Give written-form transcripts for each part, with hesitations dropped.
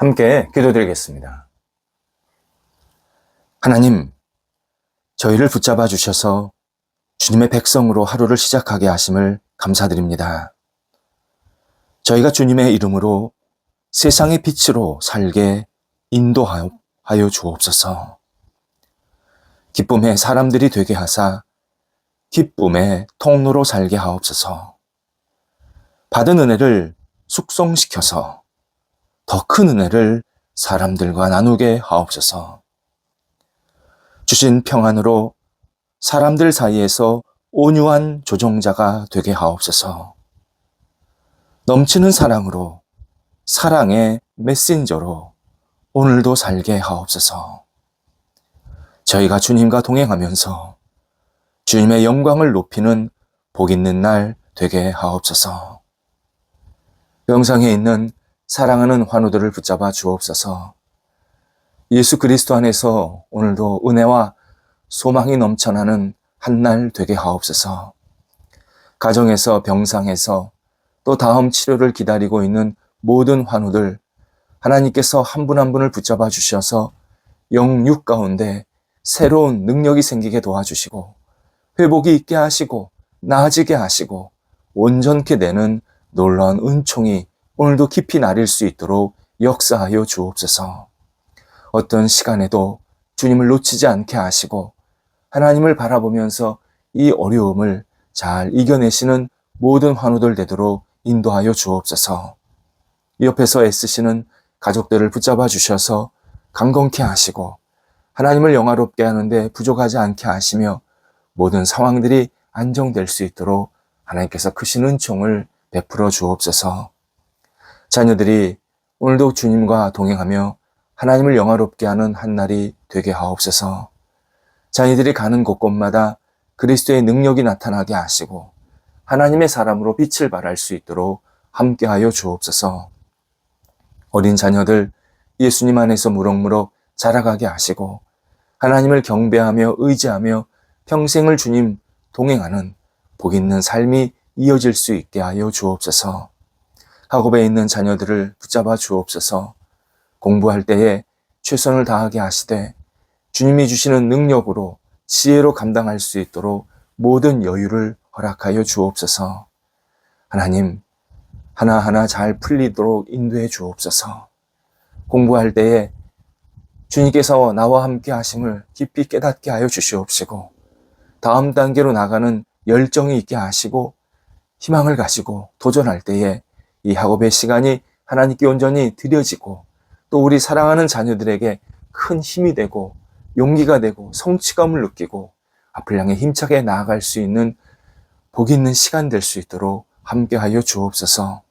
함께 기도드리겠습니다. 하나님, 저희를 붙잡아 주셔서 주님의 백성으로 하루를 시작하게 하심을 감사드립니다. 저희가 주님의 이름으로 세상의 빛으로 살게 인도하여 주옵소서. 기쁨의 사람들이 되게 하사 기쁨의 통로로 살게 하옵소서. 받은 은혜를 숙성시켜서 더 큰 은혜를 사람들과 나누게 하옵소서. 주신 평안으로 사람들 사이에서 온유한 조종자가 되게 하옵소서. 넘치는 사랑으로 사랑의 메신저로 오늘도 살게 하옵소서. 저희가 주님과 동행하면서 주님의 영광을 높이는 복 있는 날 되게 하옵소서. 영상에 있는 사랑하는 환우들을 붙잡아 주옵소서. 예수 그리스도 안에서 오늘도 은혜와 소망이 넘쳐나는 한 날 되게 하옵소서. 가정에서 병상에서 또 다음 치료를 기다리고 있는 모든 환우들 하나님께서 한 분 한 분을 붙잡아 주셔서 영육 가운데 새로운 능력이 생기게 도와주시고 회복이 있게 하시고 나아지게 하시고 온전케 되는 놀라운 은총이 오늘도 깊이 나릴 수 있도록 역사하여 주옵소서. 어떤 시간에도 주님을 놓치지 않게 하시고 하나님을 바라보면서 이 어려움을 잘 이겨내시는 모든 환우들 되도록 인도하여 주옵소서. 옆에서 애쓰시는 가족들을 붙잡아 주셔서 강건케 하시고 하나님을 영화롭게 하는데 부족하지 않게 하시며 모든 상황들이 안정될 수 있도록 하나님께서 크신 은총을 베풀어 주옵소서. 자녀들이 오늘도 주님과 동행하며 하나님을 영화롭게 하는 한 날이 되게 하옵소서. 자녀들이 가는 곳곳마다 그리스도의 능력이 나타나게 하시고 하나님의 사람으로 빛을 발할 수 있도록 함께하여 주옵소서. 어린 자녀들 예수님 안에서 무럭무럭 자라가게 하시고 하나님을 경배하며 의지하며 평생을 주님 동행하는 복 있는 삶이 이어질 수 있게 하여 주옵소서. 학업에 있는 자녀들을 붙잡아 주옵소서. 공부할 때에 최선을 다하게 하시되 주님이 주시는 능력으로 지혜로 감당할 수 있도록 모든 여유를 허락하여 주옵소서. 하나님, 하나하나 잘 풀리도록 인도해 주옵소서. 공부할 때에 주님께서 나와 함께 하심을 깊이 깨닫게 하여 주시옵시고 다음 단계로 나가는 열정이 있게 하시고 희망을 가지고 도전할 때에 이 학업의 시간이 하나님께 온전히 드려지고 또 우리 사랑하는 자녀들에게 큰 힘이 되고 용기가 되고 성취감을 느끼고 앞을 향해 힘차게 나아갈 수 있는 복 있는 시간 될 수 있도록 함께하여 주옵소서.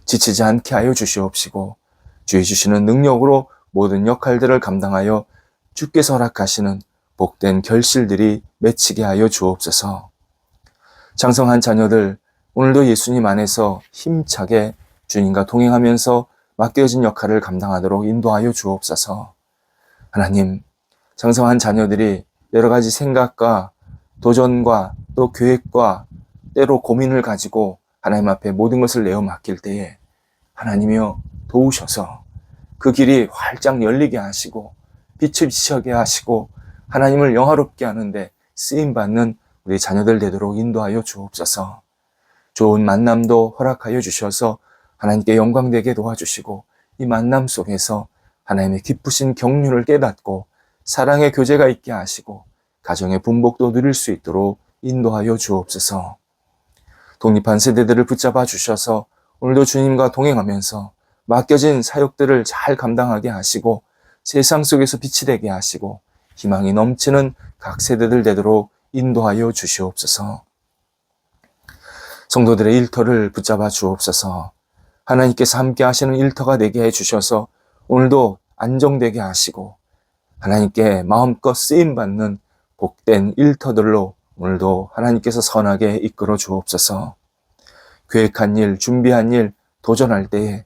지치지 않게 하여 주시옵시고 주의 주시는 능력으로 모든 역할들을 감당하여 주께서 허락하시는 복된 결실들이 맺히게 하여 주옵소서. 장성한 자녀들 오늘도 예수님 안에서 힘차게 주님과 동행하면서 맡겨진 역할을 감당하도록 인도하여 주옵소서. 하나님, 장성한 자녀들이 여러 가지 생각과 도전과 또 계획과 때로 고민을 가지고 하나님 앞에 모든 것을 내어 맡길 때에 하나님이여 도우셔서 그 길이 활짝 열리게 하시고 빛을 비추게 하시고 하나님을 영화롭게 하는데 쓰임받는 우리 자녀들 되도록 인도하여 주옵소서. 좋은 만남도 허락하여 주셔서 하나님께 영광되게 도와주시고 이 만남 속에서 하나님의 기쁘신 경륜을 깨닫고 사랑의 교제가 있게 하시고 가정의 분복도 누릴 수 있도록 인도하여 주옵소서. 독립한 세대들을 붙잡아 주셔서 오늘도 주님과 동행하면서 맡겨진 사역들을 잘 감당하게 하시고 세상 속에서 빛이 되게 하시고 희망이 넘치는 각 세대들 되도록 인도하여 주시옵소서. 성도들의 일터를 붙잡아 주옵소서. 하나님께서 함께 하시는 일터가 되게 해주셔서 오늘도 안정되게 하시고 하나님께 마음껏 쓰임받는 복된 일터들로 오늘도 하나님께서 선하게 이끌어 주옵소서. 계획한 일, 준비한 일, 도전할 때에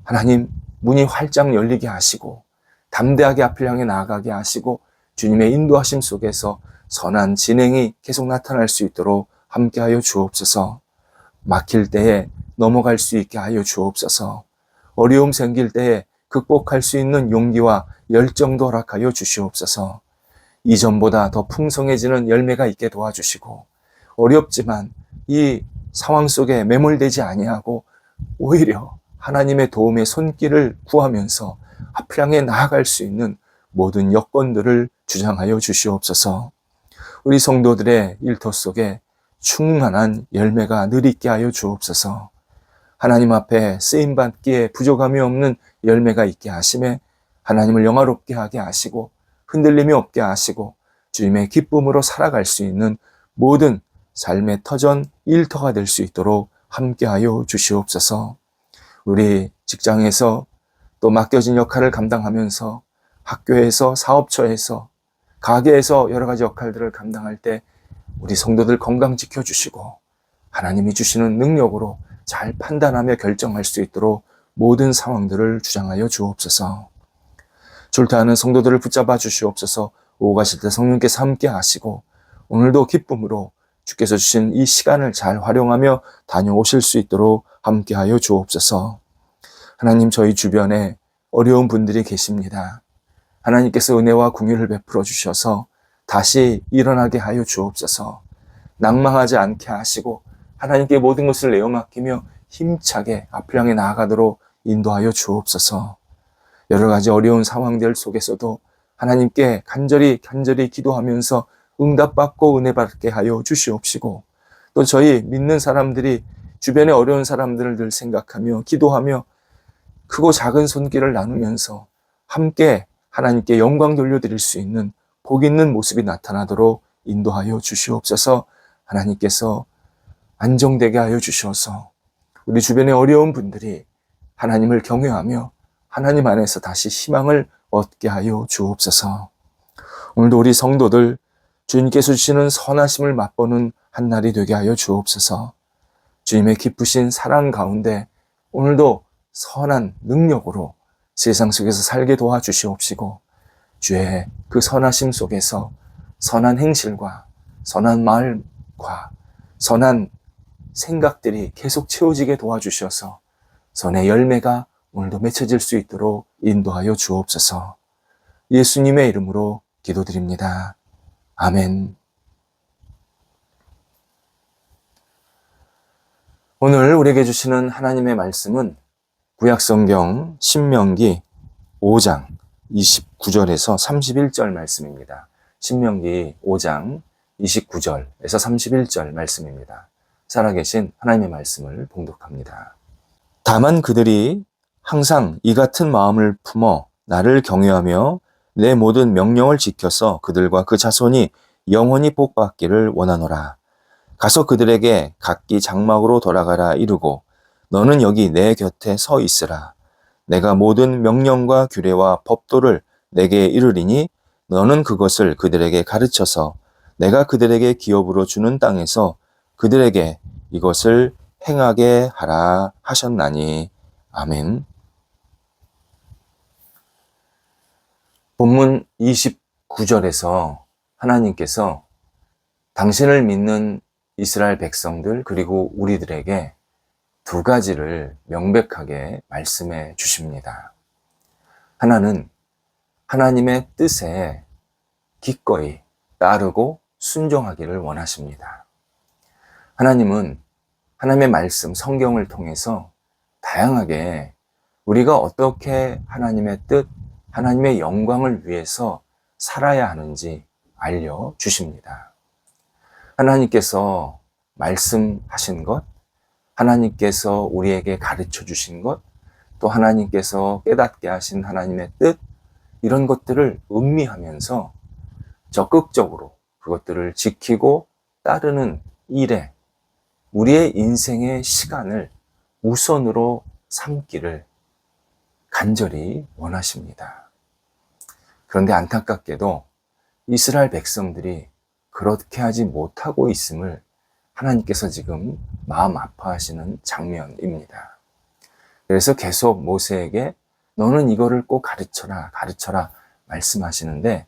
하나님 문이 활짝 열리게 하시고 담대하게 앞을 향해 나아가게 하시고 주님의 인도하심 속에서 선한 진행이 계속 나타날 수 있도록 함께하여 주옵소서. 막힐 때에 넘어갈 수 있게 하여 주옵소서. 어려움 생길 때에 극복할 수 있는 용기와 열정도 허락하여 주시옵소서. 이전보다 더 풍성해지는 열매가 있게 도와주시고, 어렵지만 이 상황 속에 매몰되지 아니하고 오히려 하나님의 도움의 손길을 구하면서 앞을 향해 나아갈 수 있는 모든 여건들을 주장하여 주시옵소서. 우리 성도들의 일터 속에 충만한 열매가 늘 있게 하여 주옵소서. 하나님 앞에 쓰임받기에 부족함이 없는 열매가 있게 하심에 하나님을 영화롭게 하게 하시고 흔들림이 없게 하시고 주님의 기쁨으로 살아갈 수 있는 모든 삶의 터전 일터가 될 수 있도록 함께하여 주시옵소서. 우리 직장에서 또 맡겨진 역할을 감당하면서 학교에서 사업처에서 가게에서 여러 가지 역할들을 감당할 때 우리 성도들 건강 지켜주시고 하나님이 주시는 능력으로 잘 판단하며 결정할 수 있도록 모든 상황들을 주장하여 주옵소서. 출타하는 성도들을 붙잡아 주시옵소서. 오고 가실 때 성령께서 함께 하시고 오늘도 기쁨으로 주께서 주신 이 시간을 잘 활용하며 다녀오실 수 있도록 함께하여 주옵소서. 하나님, 저희 주변에 어려운 분들이 계십니다. 하나님께서 은혜와 긍휼을 베풀어 주셔서 다시 일어나게 하여 주옵소서. 낭망하지 않게 하시고 하나님께 모든 것을 내어 맡기며 힘차게 앞을 향해 나아가도록 인도하여 주옵소서. 여러 가지 어려운 상황들 속에서도 하나님께 간절히 기도하면서 응답받고 은혜 받게 하여 주시옵시고, 또 저희 믿는 사람들이 주변의 어려운 사람들을 늘 생각하며 기도하며 크고 작은 손길을 나누면서 함께 하나님께 영광 돌려드릴 수 있는 복 있는 모습이 나타나도록 인도하여 주시옵소서. 하나님께서 안정되게 하여 주셔서 우리 주변의 어려운 분들이 하나님을 경외하며 하나님 안에서 다시 희망을 얻게 하여 주옵소서. 오늘도 우리 성도들 주님께서 주시는 선하심을 맛보는 한 날이 되게 하여 주옵소서. 주님의 기쁘신 사랑 가운데 오늘도 선한 능력으로 세상 속에서 살게 도와주시옵시고 주의 그 선하심 속에서 선한 행실과 선한 말과 선한 생각들이 계속 채워지게 도와주셔서 선의 열매가 오늘도 맺혀질 수 있도록 인도하여 주옵소서. 예수님의 이름으로 기도드립니다. 아멘. 오늘 우리에게 주시는 하나님의 말씀은 구약성경 신명기 5장 29절에서 31절 말씀입니다. 신명기 5장 29절에서 31절 말씀입니다. 살아계신 하나님의 말씀을 봉독합니다. 다만 그들이 항상 이 같은 마음을 품어 나를 경외하며 내 모든 명령을 지켜서 그들과 그 자손이 영원히 복받기를 원하노라. 가서 그들에게 각기 장막으로 돌아가라 이르고 너는 여기 내 곁에 서 있으라. 내가 모든 명령과 규례와 법도를 내게 이르리니 너는 그것을 그들에게 가르쳐서 내가 그들에게 기업으로 주는 땅에서 그들에게 이것을 행하게 하라 하셨나니. 아멘. 본문 29절에서 하나님께서 당신을 믿는 이스라엘 백성들 그리고 우리들에게 두 가지를 명백하게 말씀해 주십니다. 하나는 하나님의 뜻에 기꺼이 따르고 순종하기를 원하십니다. 하나님은 하나님의 말씀, 성경을 통해서 다양하게 우리가 어떻게 하나님의 뜻, 하나님의 영광을 위해서 살아야 하는지 알려주십니다. 하나님께서 말씀하신 것, 하나님께서 우리에게 가르쳐 주신 것, 또 하나님께서 깨닫게 하신 하나님의 뜻, 이런 것들을 음미하면서 적극적으로 그것들을 지키고 따르는 일에 우리의 인생의 시간을 우선으로 삼기를 간절히 원하십니다. 그런데 안타깝게도 이스라엘 백성들이 그렇게 하지 못하고 있음을 하나님께서 지금 마음 아파하시는 장면입니다. 그래서 계속 모세에게 너는 이거를 꼭 가르쳐라 말씀하시는데,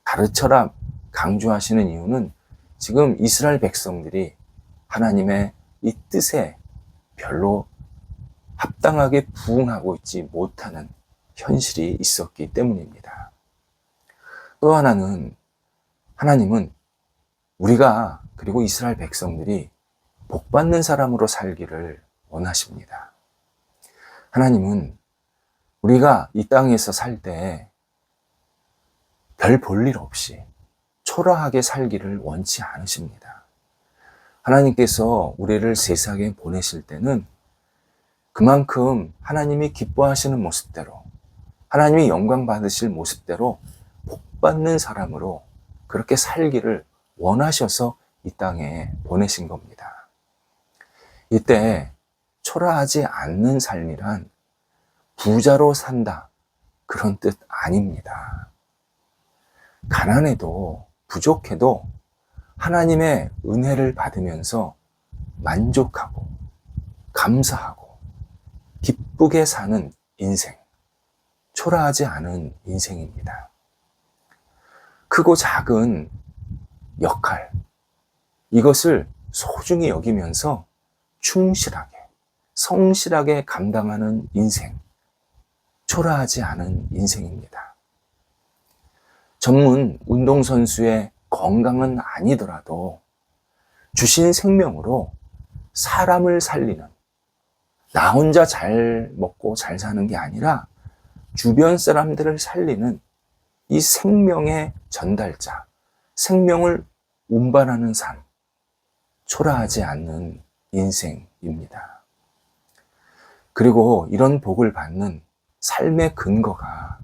가르쳐라 강조하시는 이유는 지금 이스라엘 백성들이 하나님의 이 뜻에 별로 합당하게 부응하고 있지 못하는 현실이 있었기 때문입니다. 또 하나는 하나님은 우리가 그리고 이스라엘 백성들이 복받는 사람으로 살기를 원하십니다. 하나님은 우리가 이 땅에서 살 때 별 볼 일 없이 초라하게 살기를 원치 않으십니다. 하나님께서 우리를 세상에 보내실 때는 그만큼 하나님이 기뻐하시는 모습대로, 하나님이 영광 받으실 모습대로 복받는 사람으로 그렇게 살기를 원하셔서 이 땅에 보내신 겁니다. 이때 초라하지 않는 삶이란 부자로 산다, 그런 뜻 아닙니다. 가난해도 부족해도 하나님의 은혜를 받으면서 만족하고 감사하고 기쁘게 사는 인생, 초라하지 않은 인생입니다. 크고 작은 역할, 이것을 소중히 여기면서 충실하게, 성실하게 감당하는 인생, 초라하지 않은 인생입니다. 전문 운동선수의 건강은 아니더라도 주신 생명으로 사람을 살리는, 나 혼자 잘 먹고 잘 사는 게 아니라 주변 사람들을 살리는 이 생명의 전달자, 생명을 운반하는 삶, 초라하지 않는 인생입니다. 그리고 이런 복을 받는 삶의 근거가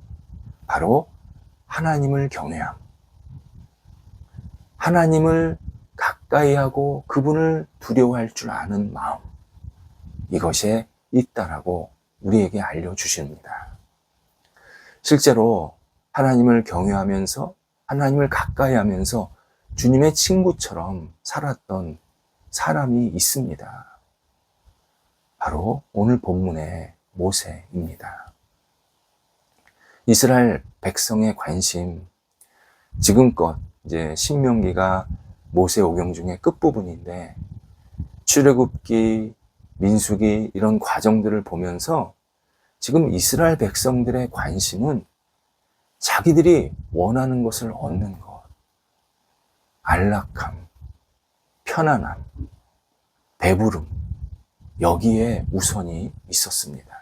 바로 하나님을 경외함, 하나님을 가까이 하고 그분을 두려워할 줄 아는 마음, 이것에 있다라고 우리에게 알려주십니다. 실제로 하나님을 경외하면서 하나님을 가까이 하면서 주님의 친구처럼 살았던 사람이 있습니다. 바로 오늘 본문의 모세입니다. 이스라엘 백성의 관심, 지금껏 이제 신명기가 모세오경 중에 끝부분인데 출애굽기, 민수기 이런 과정들을 보면서 지금 이스라엘 백성들의 관심은 자기들이 원하는 것을 얻는 것, 안락함, 편안함, 배부름, 여기에 우선이 있었습니다.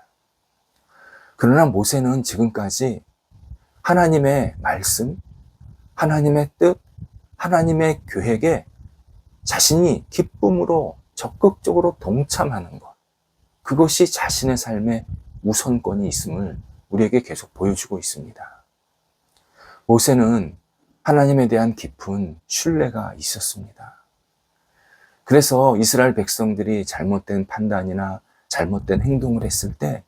그러나 모세는 지금까지 하나님의 말씀, 하나님의 뜻, 하나님의 계획에 자신이 기쁨으로 적극적으로 동참하는 것, 그것이 자신의 삶에 우선권이 있음을 우리에게 계속 보여주고 있습니다. 모세는 하나님에 대한 깊은 신뢰가 있었습니다. 그래서 이스라엘 백성들이 잘못된 판단이나 잘못된 행동을 했을 때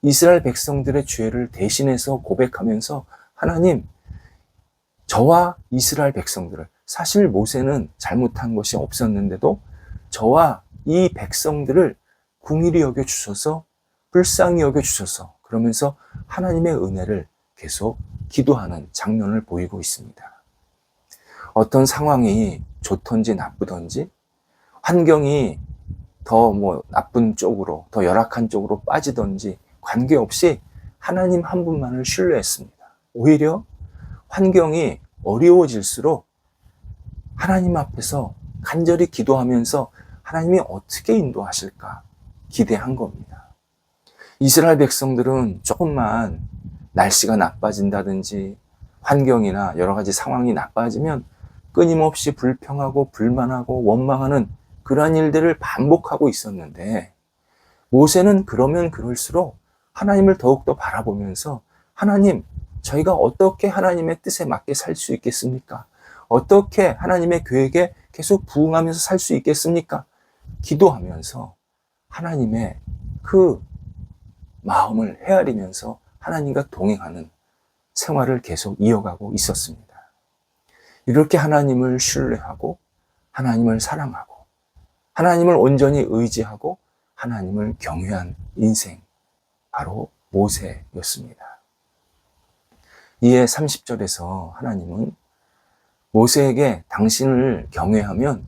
이스라엘 백성들의 죄를 대신해서 고백하면서 하나님, 저와 이스라엘 백성들을, 사실 모세는 잘못한 것이 없었는데도 저와 이 백성들을 긍휼히 여겨주셔서, 불쌍히 여겨주셔서, 그러면서 하나님의 은혜를 계속 기도하는 장면을 보이고 있습니다. 어떤 상황이 좋던지 나쁘던지, 환경이 더 나쁜 쪽으로, 더 열악한 쪽으로 빠지던지 관계없이 하나님 한 분만을 신뢰했습니다. 오히려 환경이 어려워질수록 하나님 앞에서 간절히 기도하면서 하나님이 어떻게 인도하실까 기대한 겁니다. 이스라엘 백성들은 조금만 날씨가 나빠진다든지 환경이나 여러 가지 상황이 나빠지면 끊임없이 불평하고 불만하고 원망하는 그러한 일들을 반복하고 있었는데 모세는 그러면 그럴수록 하나님을 더욱더 바라보면서 하나님, 저희가 어떻게 하나님의 뜻에 맞게 살 수 있겠습니까? 어떻게 하나님의 계획에 계속 부응하면서 살 수 있겠습니까? 기도하면서 하나님의 그 마음을 헤아리면서 하나님과 동행하는 생활을 계속 이어가고 있었습니다. 이렇게 하나님을 신뢰하고 하나님을 사랑하고 하나님을 온전히 의지하고 하나님을 경외한 인생, 바로 모세였습니다. 이에 30절에서 하나님은 모세에게 당신을 경외하면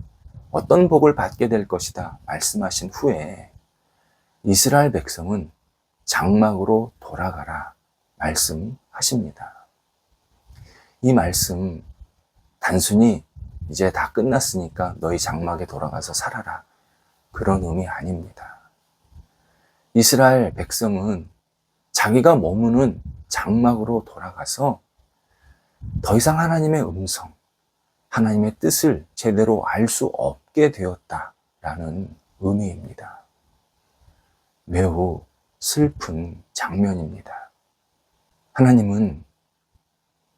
어떤 복을 받게 될 것이다 말씀하신 후에 이스라엘 백성은 장막으로 돌아가라 말씀하십니다. 이 말씀 단순히 이제 다 끝났으니까 너희 장막에 돌아가서 살아라, 그런 의미 아닙니다. 이스라엘 백성은 자기가 머무는 장막으로 돌아가서 더 이상 하나님의 음성, 하나님의 뜻을 제대로 알 수 없게 되었다라는 의미입니다. 매우 슬픈 장면입니다. 하나님은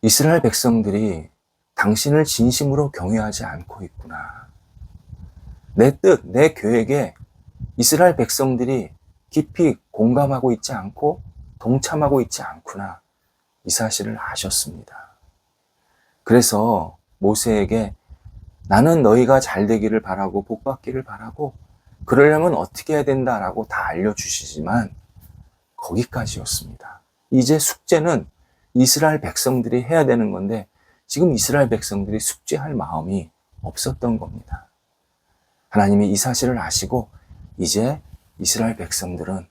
이스라엘 백성들이 당신을 진심으로 경외하지 않고 있구나, 내 뜻, 내 계획에 이스라엘 백성들이 깊이 공감하고 있지 않고 동참하고 있지 않구나, 이 사실을 아셨습니다. 그래서 모세에게 나는 너희가 잘 되기를 바라고 복 받기를 바라고 그러려면 어떻게 해야 된다라고 다 알려주시지만 거기까지였습니다. 이제 숙제는 이스라엘 백성들이 해야 되는 건데 지금 이스라엘 백성들이 숙제할 마음이 없었던 겁니다. 하나님이 이 사실을 아시고 이제 이스라엘 백성들은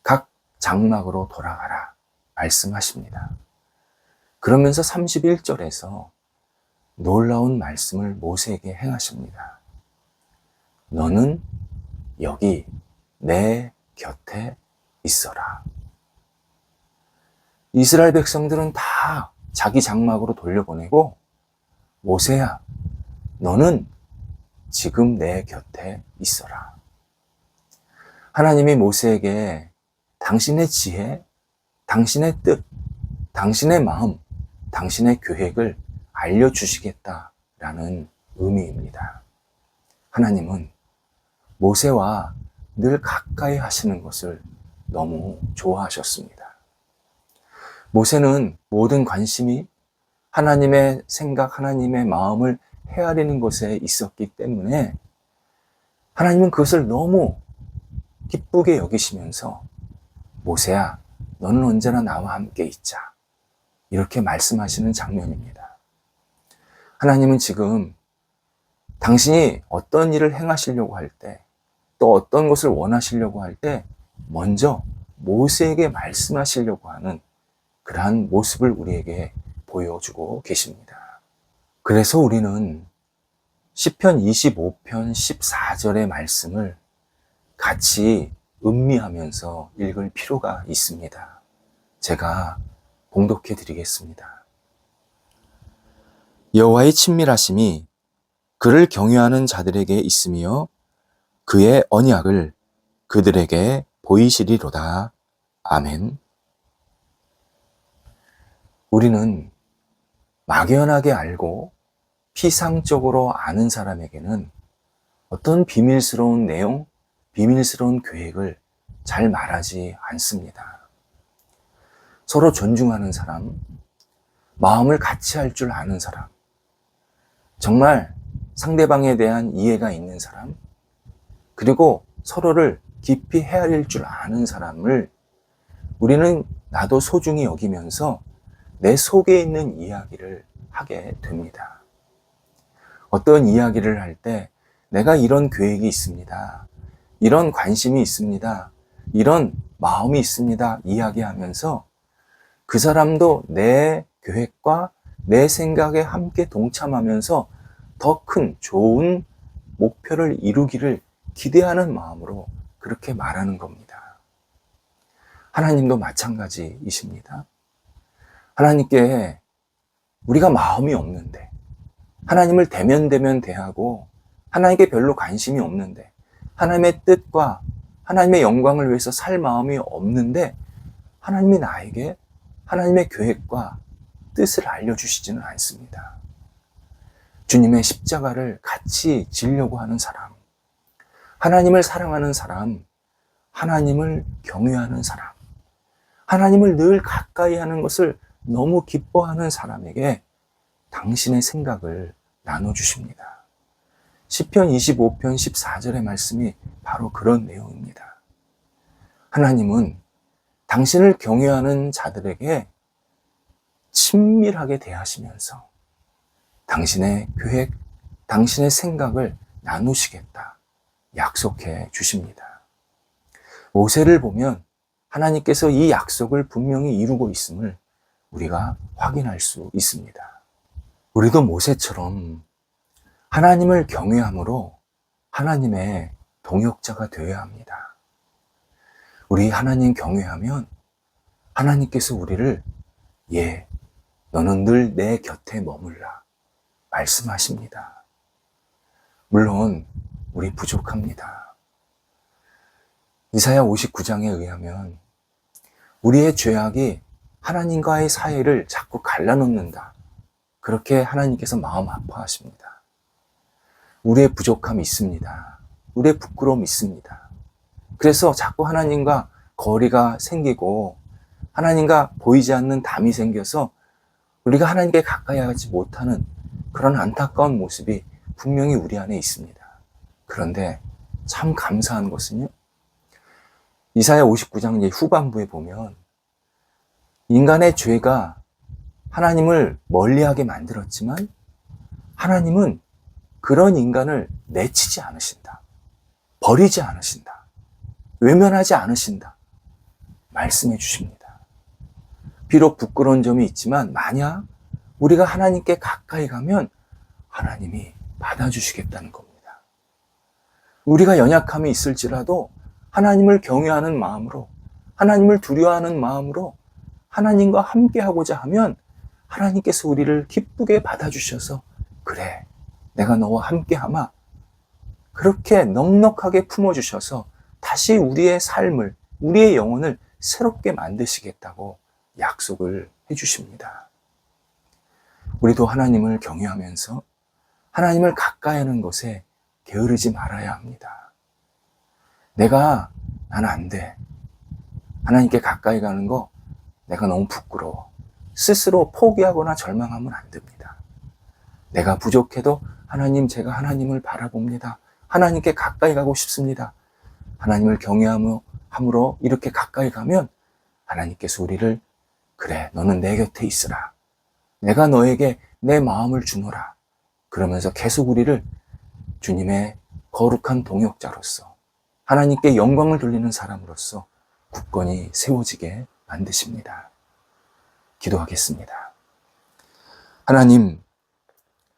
각 장막으로 돌아가라 말씀하십니다. 그러면서 31절에서 놀라운 말씀을 모세에게 행하십니다. 너는 여기 내 곁에 있어라. 이스라엘 백성들은 다 자기 장막으로 돌려보내고 모세야, 너는 지금 내 곁에 있어라. 하나님이 모세에게 당신의 지혜, 당신의 뜻, 당신의 마음, 당신의 계획을 알려주시겠다라는 의미입니다. 하나님은 모세와 늘 가까이 하시는 것을 너무 좋아하셨습니다. 모세는 모든 관심이 하나님의 생각, 하나님의 마음을 헤아리는 것에 있었기 때문에 하나님은 그것을 너무 기쁘게 여기시면서 모세야, 너는 언제나 나와 함께 있자, 이렇게 말씀하시는 장면입니다. 하나님은 지금 당신이 어떤 일을 행하시려고 할 때, 또 어떤 것을 원하시려고 할 때 먼저 모세에게 말씀하시려고 하는 그러한 모습을 우리에게 보여주고 계십니다. 그래서 우리는 시편 25편 14절의 말씀을 같이 음미하면서 읽을 필요가 있습니다. 제가 봉독해 드리겠습니다. 여호와의 친밀하심이 그를 경외하는 자들에게 있으며 그의 언약을 그들에게 보이시리로다. 아멘. 우리는 막연하게 알고 피상적으로 아는 사람에게는 어떤 비밀스러운 내용, 비밀스러운 계획을 잘 말하지 않습니다. 서로 존중하는 사람, 마음을 같이 할 줄 아는 사람, 정말 상대방에 대한 이해가 있는 사람, 그리고 서로를 깊이 헤아릴 줄 아는 사람을 우리는 나도 소중히 여기면서 내 속에 있는 이야기를 하게 됩니다. 어떤 이야기를 할 때 내가 이런 계획이 있습니다, 이런 관심이 있습니다, 이런 마음이 있습니다 이야기하면서 그 사람도 내 계획과 내 생각에 함께 동참하면서 더 큰 좋은 목표를 이루기를 기대하는 마음으로 그렇게 말하는 겁니다. 하나님도 마찬가지이십니다. 하나님께 우리가 마음이 없는데, 하나님을 대면 대하고 하나님께 별로 관심이 없는데, 하나님의 뜻과 하나님의 영광을 위해서 살 마음이 없는데 하나님이 나에게 하나님의 계획과 뜻을 알려주시지는 않습니다. 주님의 십자가를 같이 지려고 하는 사람, 하나님을 사랑하는 사람, 하나님을 경외하는 사람, 하나님을 늘 가까이 하는 것을 너무 기뻐하는 사람에게 당신의 생각을 나눠주십니다. 시편 25편 14절의 말씀이 바로 그런 내용입니다. 하나님은 당신을 경외하는 자들에게 친밀하게 대하시면서 당신의 계획, 당신의 생각을 나누시겠다 약속해 주십니다. 모세를 보면 하나님께서 이 약속을 분명히 이루고 있음을 우리가 확인할 수 있습니다. 우리도 모세처럼 하나님을 경외함으로 하나님의 동역자가 되어야 합니다. 우리 하나님 경외하면 하나님께서 우리를 너는 늘 내 곁에 머물라 말씀하십니다. 물론 우리 부족합니다. 이사야 59장에 의하면 우리의 죄악이 하나님과의 사이를 자꾸 갈라놓는다. 그렇게 하나님께서 마음 아파하십니다. 우리의 부족함이 있습니다. 우리의 부끄러움이 있습니다. 그래서 자꾸 하나님과 거리가 생기고 하나님과 보이지 않는 담이 생겨서 우리가 하나님께 가까이 하지 못하는 그런 안타까운 모습이 분명히 우리 안에 있습니다. 그런데 참 감사한 것은요, 이사야 59장 후반부에 보면 인간의 죄가 하나님을 멀리하게 만들었지만 하나님은 그런 인간을 내치지 않으신다. 버리지 않으신다. 외면하지 않으신다. 말씀해 주십니다. 비록 부끄러운 점이 있지만 만약 우리가 하나님께 가까이 가면 하나님이 받아주시겠다는 겁니다. 우리가 연약함이 있을지라도 하나님을 경외하는 마음으로, 하나님을 두려워하는 마음으로 하나님과 함께하고자 하면 하나님께서 우리를 기쁘게 받아주셔서 그래, 내가 너와 함께하마. 그렇게 넉넉하게 품어주셔서 다시 우리의 삶을, 우리의 영혼을 새롭게 만드시겠다고 약속을 해주십니다. 우리도 하나님을 경외하면서 하나님을 가까이 하는 것에 게으르지 말아야 합니다. 나는 안 돼. 하나님께 가까이 가는 거 내가 너무 부끄러워. 스스로 포기하거나 절망하면 안 됩니다. 내가 부족해도 하나님, 제가 하나님을 바라봅니다. 하나님께 가까이 가고 싶습니다. 하나님을 경외함으로 이렇게 가까이 가면 하나님께서 우리를 그래, 너는 내 곁에 있으라. 내가 너에게 내 마음을 주노라. 그러면서 계속 우리를 주님의 거룩한 동역자로서 하나님께 영광을 돌리는 사람으로서 굳건히 세워지게 만드십니다. 기도하겠습니다. 하나님,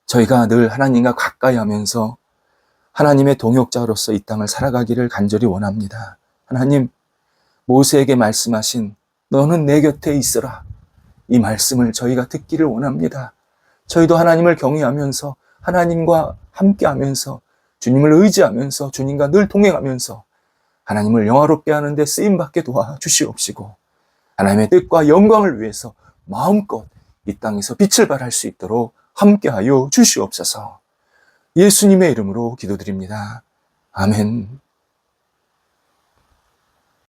저희가 늘 하나님과 가까이 하면서 하나님의 동역자로서 이 땅을 살아가기를 간절히 원합니다. 하나님, 모세에게 말씀하신 너는 내 곁에 있으라. 이 말씀을 저희가 듣기를 원합니다. 저희도 하나님을 경외하면서 하나님과 함께하면서 주님을 의지하면서 주님과 늘 동행하면서 하나님을 영화롭게 하는데 쓰임받게 도와주시옵시고 하나님의 뜻과 영광을 위해서 마음껏 이 땅에서 빛을 발할 수 있도록 함께하여 주시옵소서. 예수님의 이름으로 기도드립니다. 아멘.